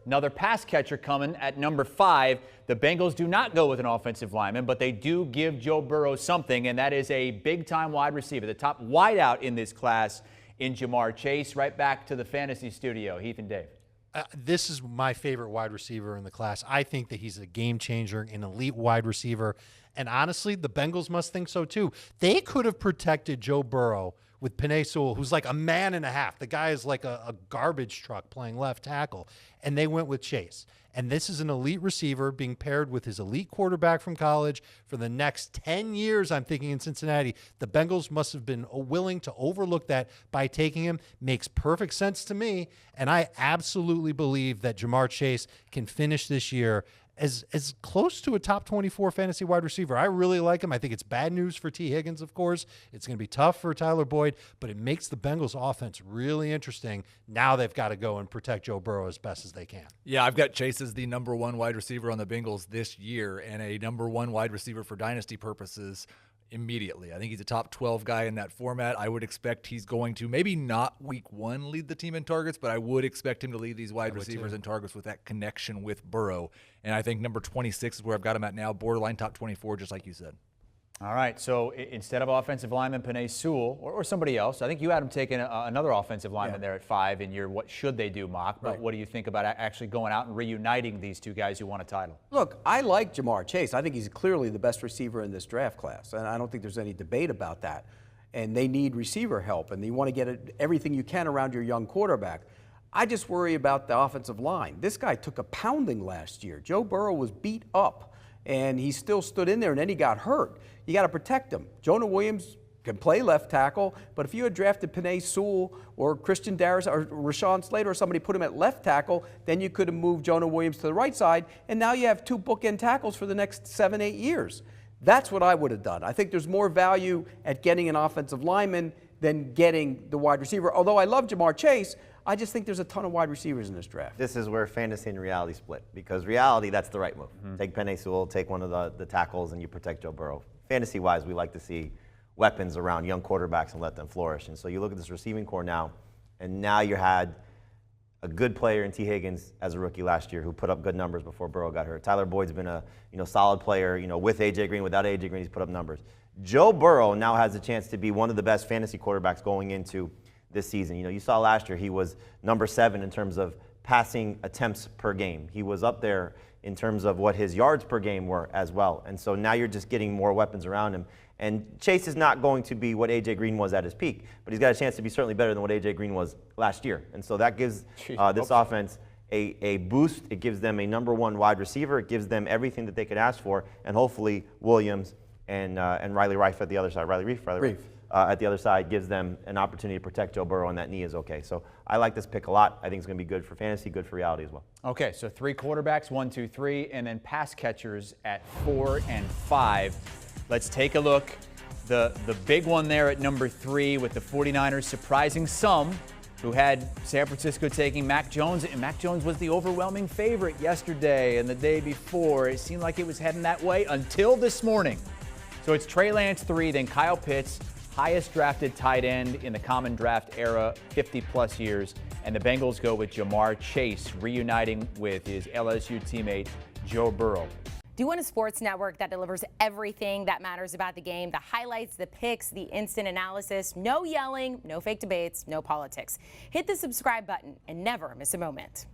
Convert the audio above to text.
Another pass catcher coming at number 5. The Bengals do not go with an offensive lineman, but they do give Joe Burrow something, and that is a big-time wide receiver, the top wideout in this class in JaMarr Chase. Right back to the fantasy studio. Heath and Dave. This is my favorite wide receiver in the class. I think that he's a game changer, an elite wide receiver. And honestly, the Bengals must think so too. They could have protected Joe Burrow with Penei Sewell, who's like a man and a half. The guy is like a garbage truck playing left tackle. And they went with Chase. And this is an elite receiver being paired with his elite quarterback from college for the next 10 years, I'm thinking, in Cincinnati. The Bengals must have been willing to overlook that by taking him. Makes perfect sense to me. And I absolutely believe that JaMarr Chase can finish this year as close to a top 24 fantasy wide receiver. I really like him. I think it's bad news for T. Higgins, of course. It's going to be tough for Tyler Boyd, but it makes the Bengals offense really interesting. Now they've got to go and protect Joe Burrow as best as they can. Yeah, I've got Chase as the number 1 wide receiver on the Bengals this year and a number 1 wide receiver for dynasty purposes immediately. I think he's a top 12 guy in that format. I would expect he's going to maybe not week 1 lead the team in targets, but I would expect him to lead these wide receivers in targets with that connection with Burrow. And I think number 26 is where I've got him at now, borderline top 24, just like you said. All right, so instead of offensive lineman Penei Sewell or somebody else, I think you had him taking another offensive lineman there at 5 in your what should they do mock. But what do you think about actually going out and reuniting these two guys who won a title? Look, I like JaMarr Chase. I think he's clearly the best receiver in this draft class, and I don't think there's any debate about that. And they need receiver help, and you want to get everything you can around your young quarterback. I just worry about the offensive line. This guy took a pounding last year. Joe Burrow was beat up, and he still stood in there, and then he got hurt. You got to protect him. Jonah Williams can play left tackle, but if you had drafted Penei Sewell or Christian Darris or Rashawn Slater or somebody put him at left tackle, then you could have moved Jonah Williams to the right side, and now you have 2 bookend tackles for the next 7-8 years. That's what I would have done. I think there's more value at getting an offensive lineman than getting the wide receiver. Although I love JaMarr Chase, I just think there's a ton of wide receivers in this draft. This is where fantasy and reality split, because reality, that's the right move. Take Penei Sewell, take one of the tackles, and you protect Joe Burrow. Fantasy-wise, we like to see weapons around young quarterbacks and let them flourish. And so you look at this receiving core now, and now you had a good player in T. Higgins as a rookie last year who put up good numbers before Burrow got hurt. Tyler Boyd's been a solid player, with A.J. Green, without A.J. Green, he's put up numbers. Joe Burrow now has a chance to be one of the best fantasy quarterbacks going into this season. You saw last year he was number 7 in terms of passing attempts per game. He was up there in terms of what his yards per game were as well. And so now you're just getting more weapons around him. And Chase is not going to be what A.J. Green was at his peak, but he's got a chance to be certainly better than what A.J. Green was last year. And so that gives this offense a boost. It gives them a number 1 wide receiver. It gives them everything that they could ask for. And hopefully Williams and Riley Reif at the other side, Riley Reif at the other side gives them an opportunity to protect Joe Burrow, and that knee is okay. So I like this pick a lot. I think it's going to be good for fantasy, good for reality as well. Okay, so 3 quarterbacks, 1, 2, 3, and then pass catchers at 4 and 5. Let's take a look. The big one there at number 3 with the 49ers surprising some who had San Francisco taking Mac Jones, and Mac Jones was the overwhelming favorite yesterday and the day before. It seemed like it was heading that way until this morning. So it's Trey Lance 3, then Kyle Pitts, highest drafted tight end in the common draft era, 50-plus years. And the Bengals go with JaMarr Chase, reuniting with his LSU teammate, Joe Burrow. Do you want a sports network that delivers everything that matters about the game? The highlights, the picks, the instant analysis, no yelling, no fake debates, no politics. Hit the subscribe button and never miss a moment.